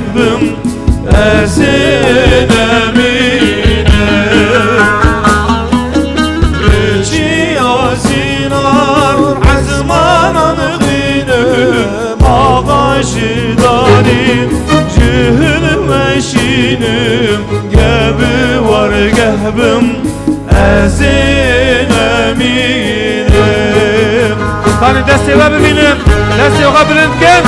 قهبم أزين أمينم رجي يازينار عزمان غينم آغاشي داري جهل مشينم قبي ور قهبم أزين أمينم كان دستي ببينم دستي وقبلن كم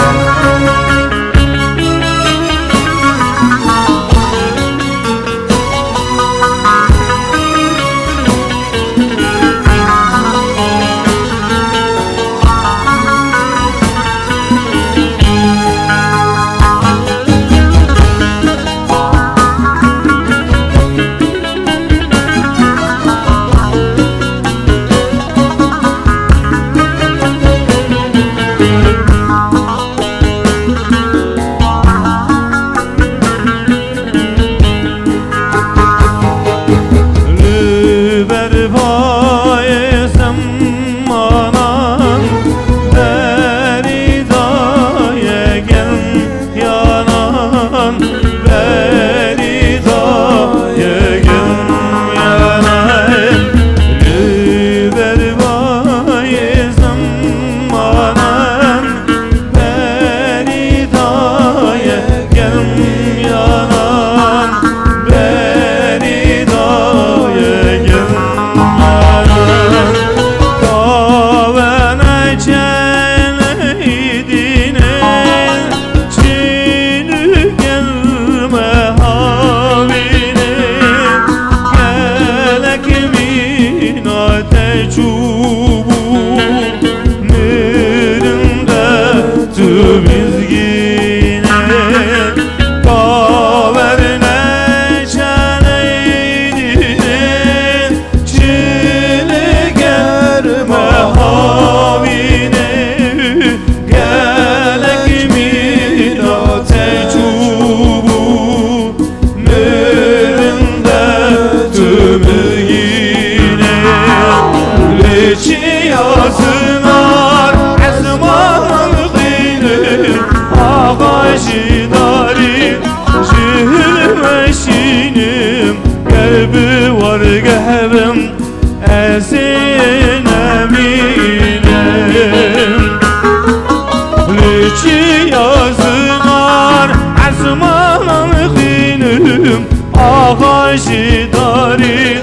آغاشی داری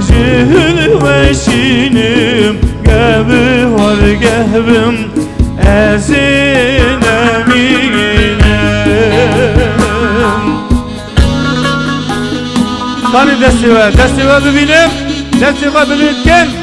جهل وشینم قبی ورگهبم ازین امینم کانی دستی و ببینم دستی و ببینید کن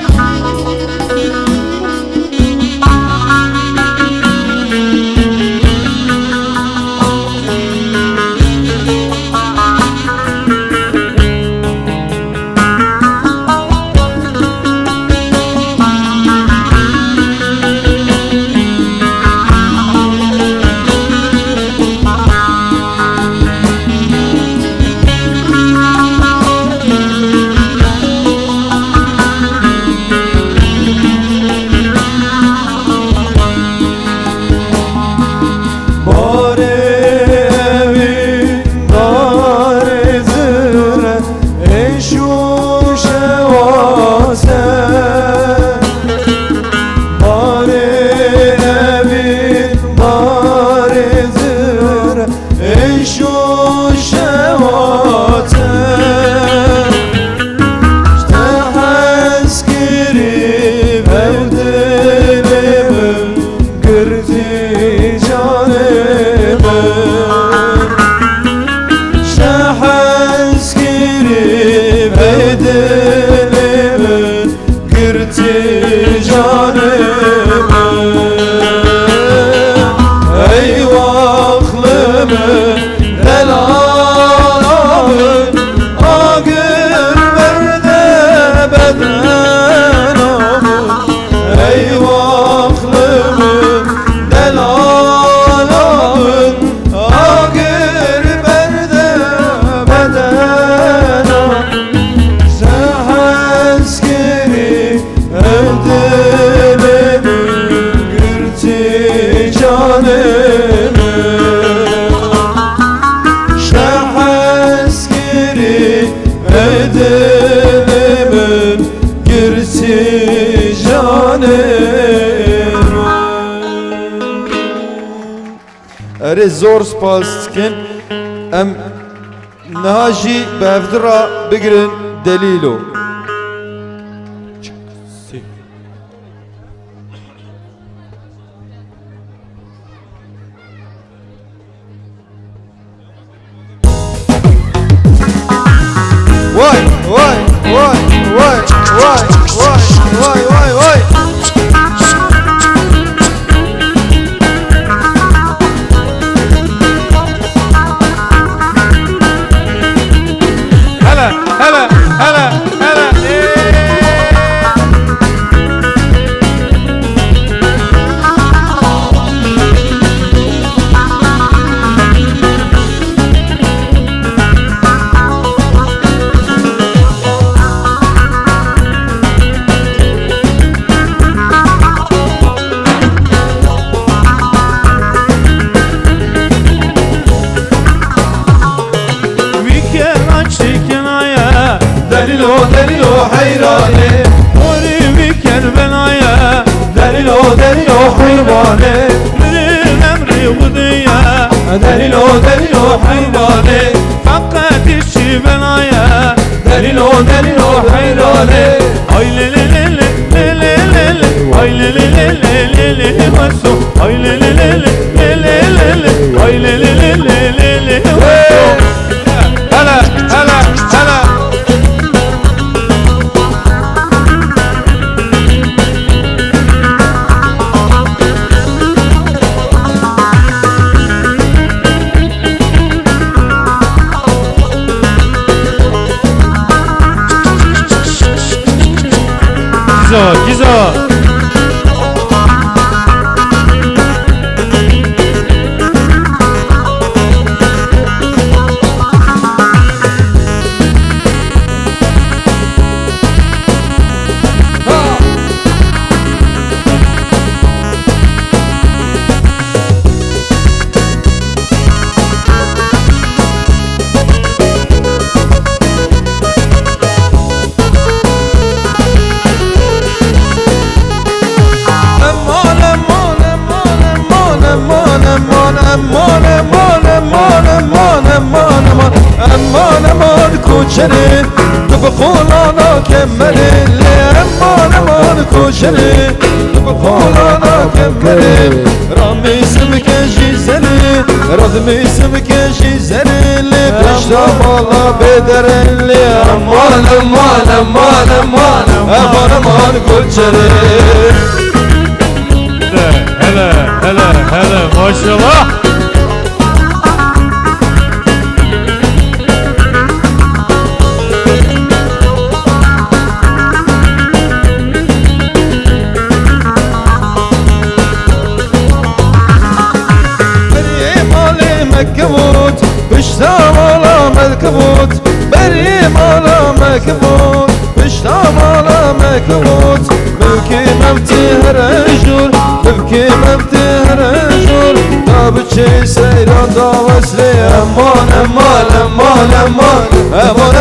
اری زور سپاس کن ام نهاجی به افدرا بگرن دلیلو وای وای وای وای وای وای وای وای هلا هلا هلا هلا دلیلو دلیلو حیرانه موری بیکن بنایا دلیلو دلیلو حیرانه من امری غدیا دلیلو دلیلو حیرانه فقط چی بنایا دلیلو دلیلو حیرانه آی لی لی لی لی لی لی لی آی لی لی لی لی لی لی واسو آی لی لی لی لی لی لی لی آی لی لی لی لی لی لی واسو هلا هلا هلا giza امان کوچره تو بخولانا کمره امان کوچره تو بخولانا کمره رامیسم کشی زنه رادمیسم کشی زنه لی پشتا بالا بدره لی امان کوچره هلا هلا هلا ما شاء الله مكبوت بشتا مالا مكبوت بري مالا مكبوت بشتا مالا مكبوت ببكي ممتي هرجور ببكي ممتي هرجور دابتشي سيران داوسلي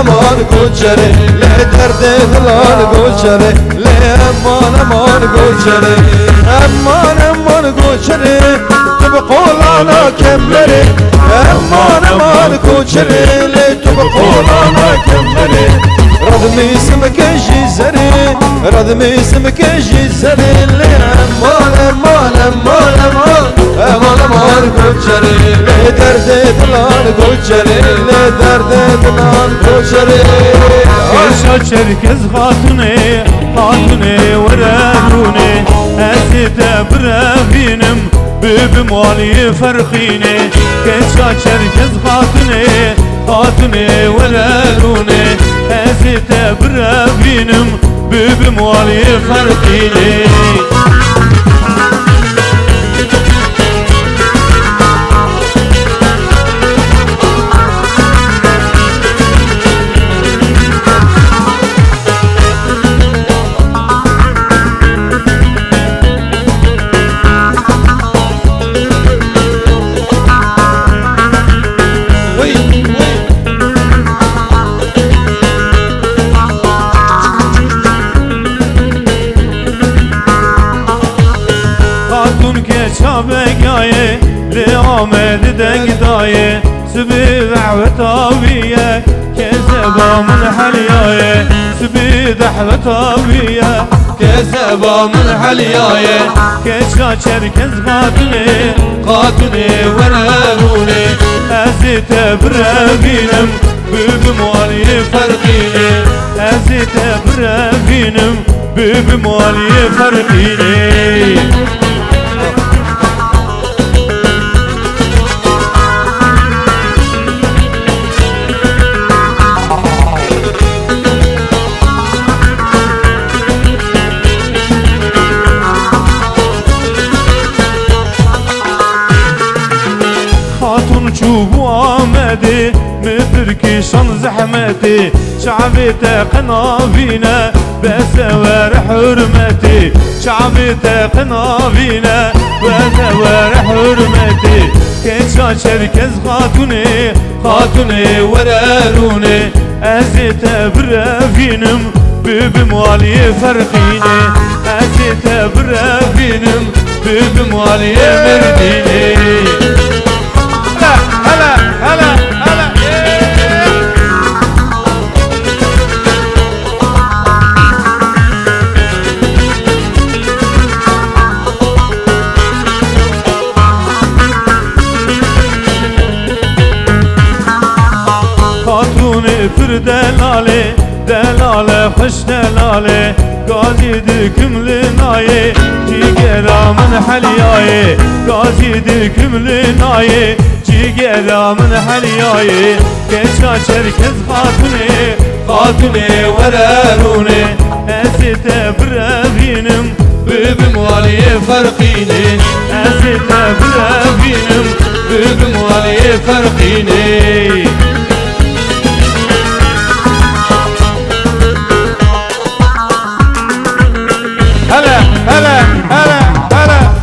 امان كوچري لي درد دلال كوچري لي امان كوچري امان كوچري تبقول انا كمري امان كوچري لي تبقول انا كمري رضمي اسمك جزري رضمي اسمك جزري لي امان كوچري لي درد دلال كوچري لي درد دلال كوچري كيشا چركز خاتوني ورانوني اسيت برافينم بمالي فرخيني كيشا چركز خاتوني ورانوني اسيت برافينم بمالي فرخيني خاتون که چابگایه لی آمد دنگدایه سبی دعوت آبیه که زبا من حلیایه سبی دعوت آبیه که زبا من حلیایه که چاچر کز خاتونه ورارونه ازی تبرابینم ببمالی فرقینه ازی تبرابینم ببمالی فرقینه چوبو آمدی متركيشان زحمتي شعبي تقنا بينا بسوار حرمتي شعبي تقنا بينا بسوار حرمتي كيشا شركز خاتوني وراروني ازيت برافينم ببموالي فرقيني ازيت برافينم ببموالي مرديني هلا هلا هلا خاتوني فر دلالة خوش دلالة قاضي دكم لناية جيجرا من حلياية قاضي دكم لناية جيجرا من حلياية كيشا شركز خاتوني وراروني أزيت برابينم ببموالي فرقيني أزيت برابينم ببموالي فرقيني هلا هلا هلا هلا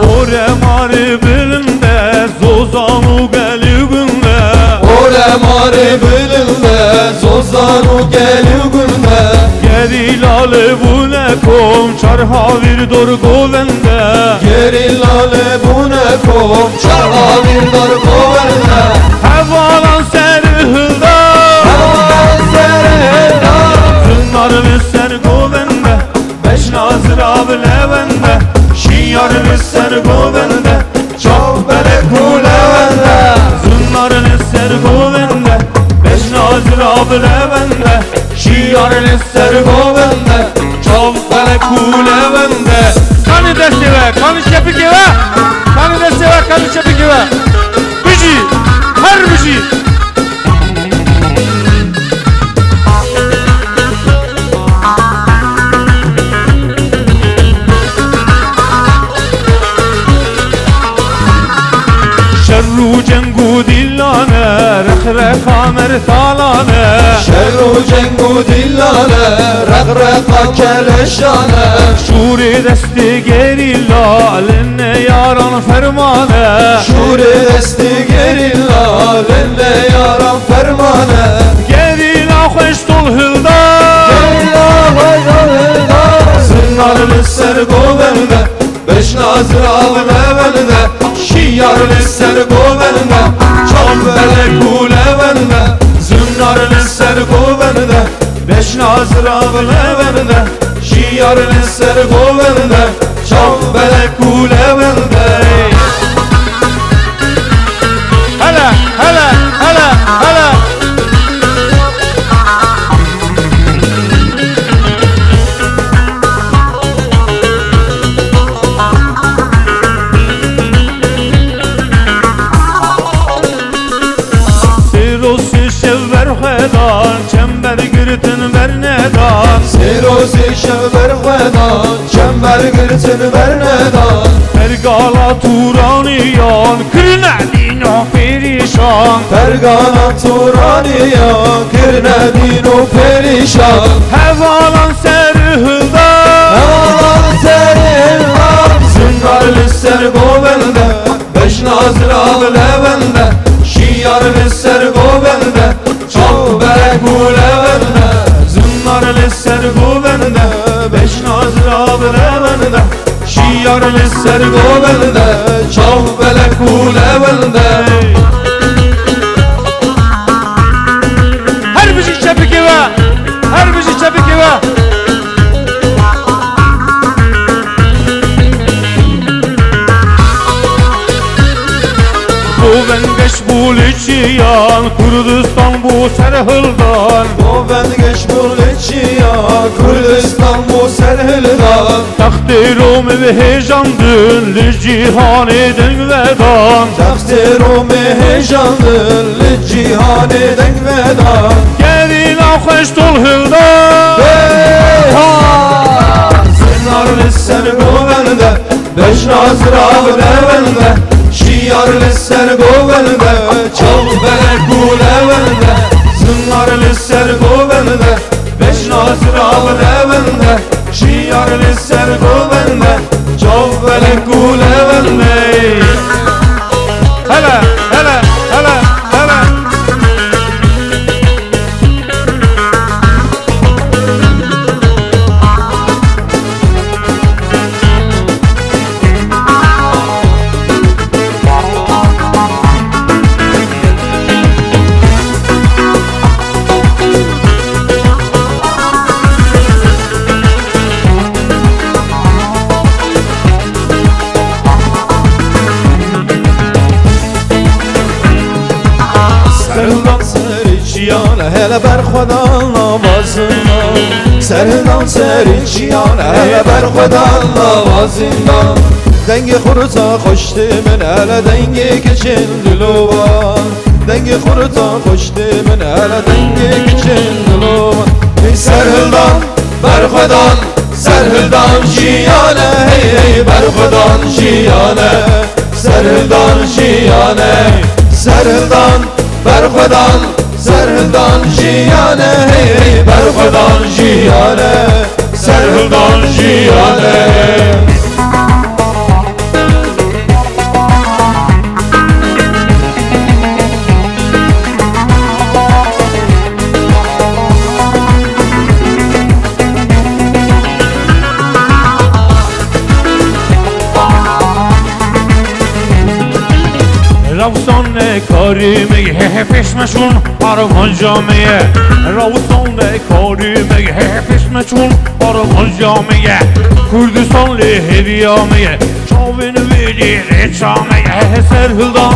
Ore mari bilinde zozanu gelugünde Ore mari bilinde zozanu gelugünde Gerilale bu ne kom çarhavir dor govende Gerilale bu ne kom çarhavir dor govende Hevalan serhılda Hevalan serhılda Zınnar ve ser govende Beş nazır ablevende Şiyar ve ser govende Çok bele kulevende Zınnar ve ser govende Beş nazır ablevende Şiyar ve ser govende Çok bele kulevende Kanı desteve, kanı şepi give Kanı desteve, kanı şepi give Büci, her büci شرو جنگو دلانه رخرخا مرتالانه شرو جنگو دلانه رخرخا کلشانه شوری دستی گریلا لنه یاران فرمانه شوری دستی گریلا لنه یاران فرمانه گریلا خوش دل هلدا گریلا خوش دل هلدا زنار لسر گوبنده beş nazır avlevende Şiyar lisser govende Çam bele kulevende Zünnar lisser govende Beş nazır avlevende Şiyar lisser govende Çam bele kulevende Hele hele hele hele çember gırtın vernedan Serozi şevber xedan çember gırtın vernedan Fergala turaniyan kirnedin o perişan Fergala turaniyan kirnedin o perişan Hevalan serhılda بلبنده شیار لسر گوبنده چاو بلکوله بنده هر بشی چپی که با هر بشی چپی که با Govengeş buliçiyan Kurdistan bu serhildan Govengeş buliçiyan Kurdistan bu serhildan Takdirum ve heyjandın Li cihan edin vedan Takdirum ve heyjandın Li cihan edin vedan Gelin avxeş tol hildan Zinar lissen govende Beş nazra bilevende Şiyar lisser govende Çal belek gulevende Zinar lisser govende Beş nazra bilevende Şiyar lisser govende Çal belek gulevende Hele hele hele hele Serhildan serçiyane hele ber Xweda navazından Serhildan serçiyane hele ber Xweda navazından Dengi xurta xoşti min hele dengi kiçin dilovan Dengi xurta xoşti min hele dengi kiçin dilovan Serhildan ber Xwedan Serhildan jiyane hey hey ber Xwedan jiyane Serhildan jiyane Serhildan Berxwedan, Serhildan jiyane hey hey Berxwedan jiyane, Serhildan jiyane Ravsan karime hefesmeşun Arman camiye Ravsan karime hefesmeşun Arman camiye Kurdistan leheviyamiye Çavini verir çamiye Serhildan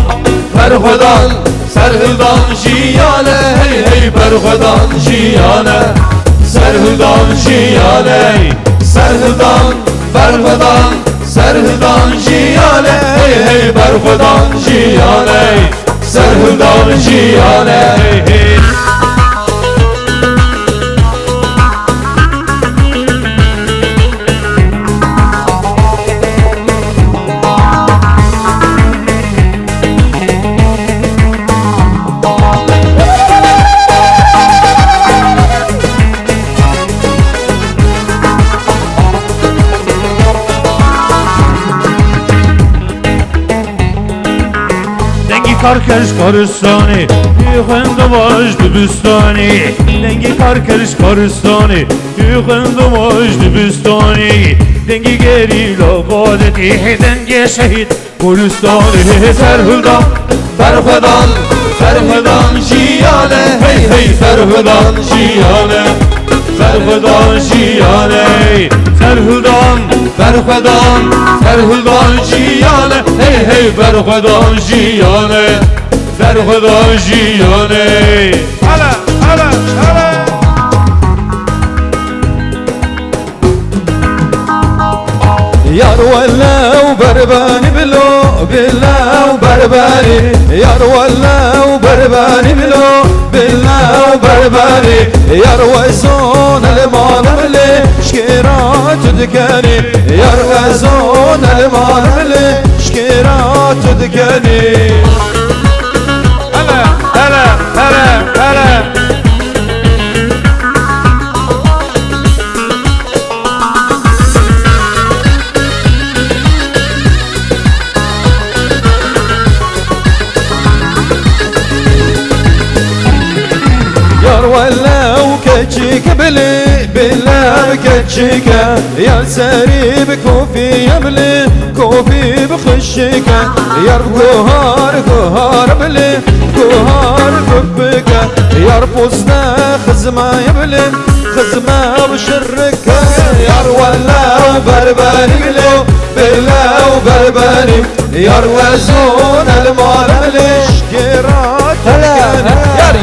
Berxwedan, Serhildan jiyane hey hey Berxwedan jiyane Serhildan jiyane Serhildan, Berxwedan Serhildan jiyane hey hey Berxwedan jiyane Serhildan jiyane hey hey Karkeş karistani Yıkındı baş dibistani Dengi karkeş karistani Yıkındı baş dibistani Dengi geri laqadeti Dengi şehit Kurdistani Serhildan Berxwedan, Serhildan jiyane hey hey Serhildan jiyane Serhildan jiyane Serhildan Berxwedan, Serhildan jiyane hey hey Berxwedan jiyane Serhildan jiyane Hala hala hala Yar wallau berbani bilo billau berbani Yar wallau berbani bilo billau berbani Yar wazon al-mal li shkira tudkani Yar wazon al-mal li shkira tudkani Hala hala hala hala ولاو كجيك بلي بلا بكتشيكا يا ساري بكوفي يملي كوفي بخشيكا يا رب قهار بلي قهار ببكا يا رب وسنا خزمة يبلي خزمة بشركا يا ولا بربري بلي بلا وبربري يا روزون المال لشكرات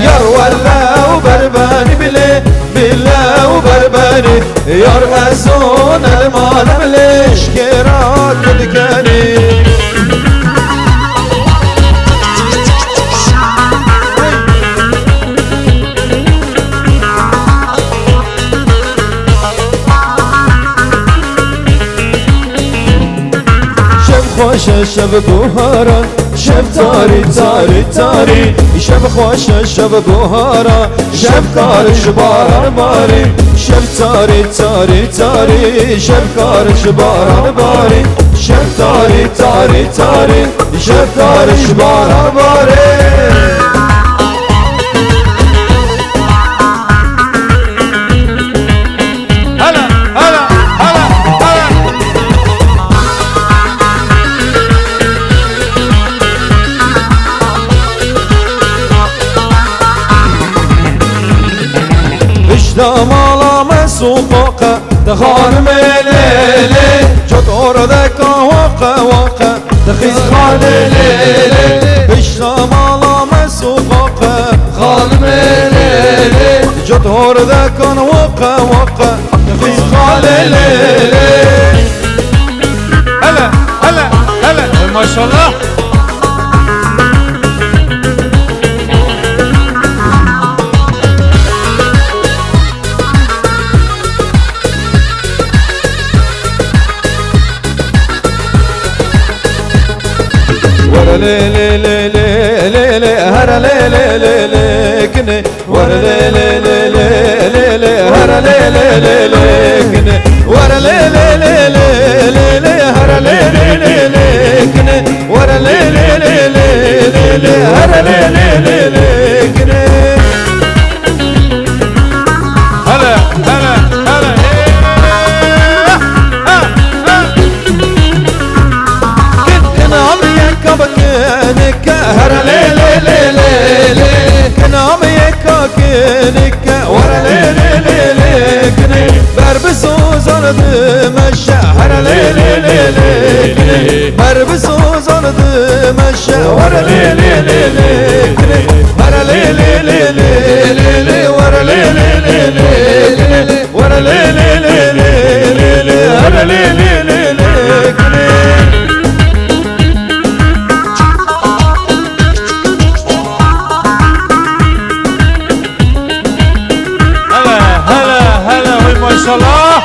يا ولا وبربري بلي بلا وبربري يا روزون المال لشكرات الكريم خوش شب بهارا شب تاری تاری تاری شب خوش شب بهارا شب کارش باران باری شب تاری تاری تاری شب کارش باران باری شب تاری تاری تاری شب کارش باران باری دمالا مسوقا دخان مليلي جد أردك وقا وقا دخيز خان ليلي بش دمالا مسوقا خان مليلي جد أردك وقا وقا دخيز خان ليلي هلا هلا هلا ما شاء الله لي لي لي لي لي لي هر لي لي لي لي كني ور لي لي لي لي لي هر لي لي لي لي كني ور لي لي لي لي لي هر لي لي لي لي كني ور لي لي لي لي هر لي لي لي كني هلا هلا هلا كنت عمري كبكنك هر لي لي لي لي لي كن عمري كبكنك ور لي لي لي لي كني بربسو زرد مشى هر لي لي لي لي كني بربسو زرد مشى ور لي لي لي لي كني هر لي لي لي لي لي ور لي لي لي لي ور لي لي لي لي هر لي لي لي لي كني ما شاء الله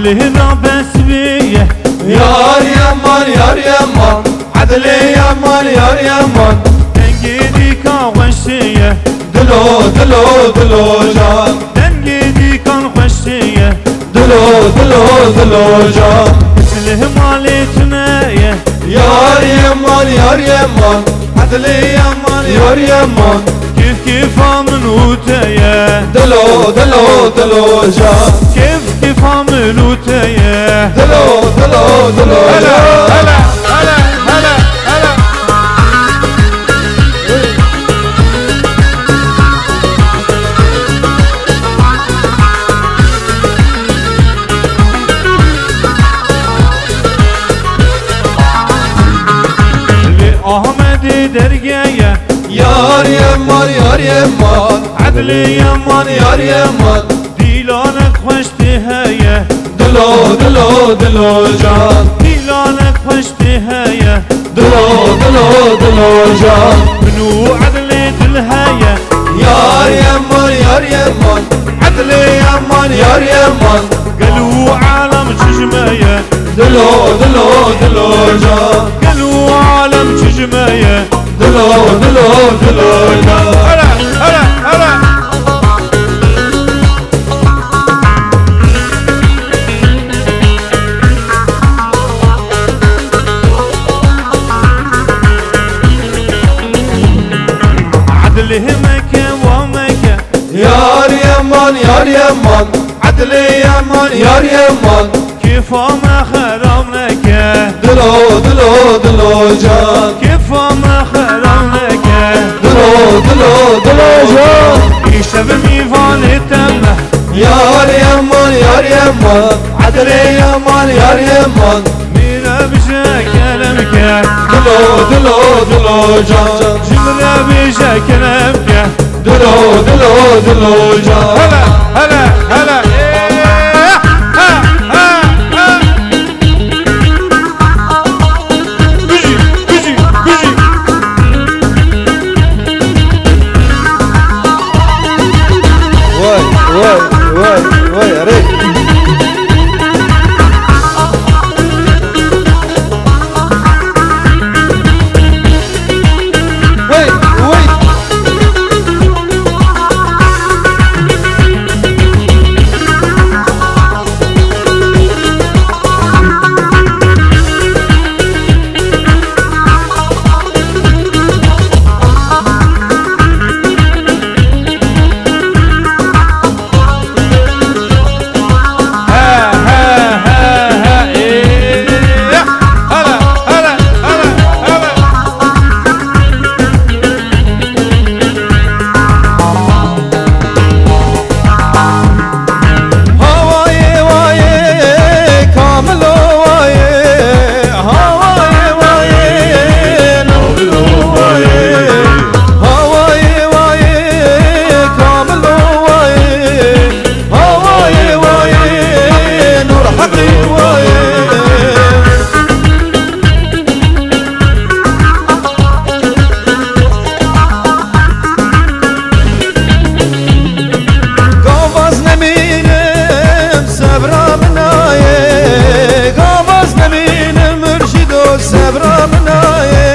هنا بس بيه يار يمان يار يمان عدلي يمان يار يمان دنجي كان وشيه دلو دلو دلو جان دنجي كان وشيه دلو دلو دلو جان مثله مالتنا يار يمان يار يمان عدلي يمان يار يمان كيف كيف عملوتايا دلو دلو دلو جان كيف عملوتايا دلو دلو دلو هلا هلا هلا هلا هلا عدل درقاية يار يمان يار يمان عدل يمان يار يمان ديلانك خوش تهاية دلو دلو دلو جان ديلانك خوش تهاية دلو دلو دلو جان منو عدل دلهاية يار يمان يار يمان عدل يمان يار يمان قالوا عالم شجماية دلو دلو دلو جان قالوا عالم شجماية دلو دلو دلو جان هلا هلا هلا عدل همك ومك يار يمان يار يمان عدل يمان يار يمان كيف ما خرمناك دلو دلو دلو جان كيف ما خرمناك دلو دلو دلو جان يشتب ميفان تمه يار يمان يار يمان عدل يمان يار يمان ميرا بجا كلامك دلو دلو دلو جان جمرا بجا كلامك دلو دلو دلو جان هلا هلا هلا ها ها ها بيجي بيجي بيجي واي واي واي واي يا ريت وي وي صبر منای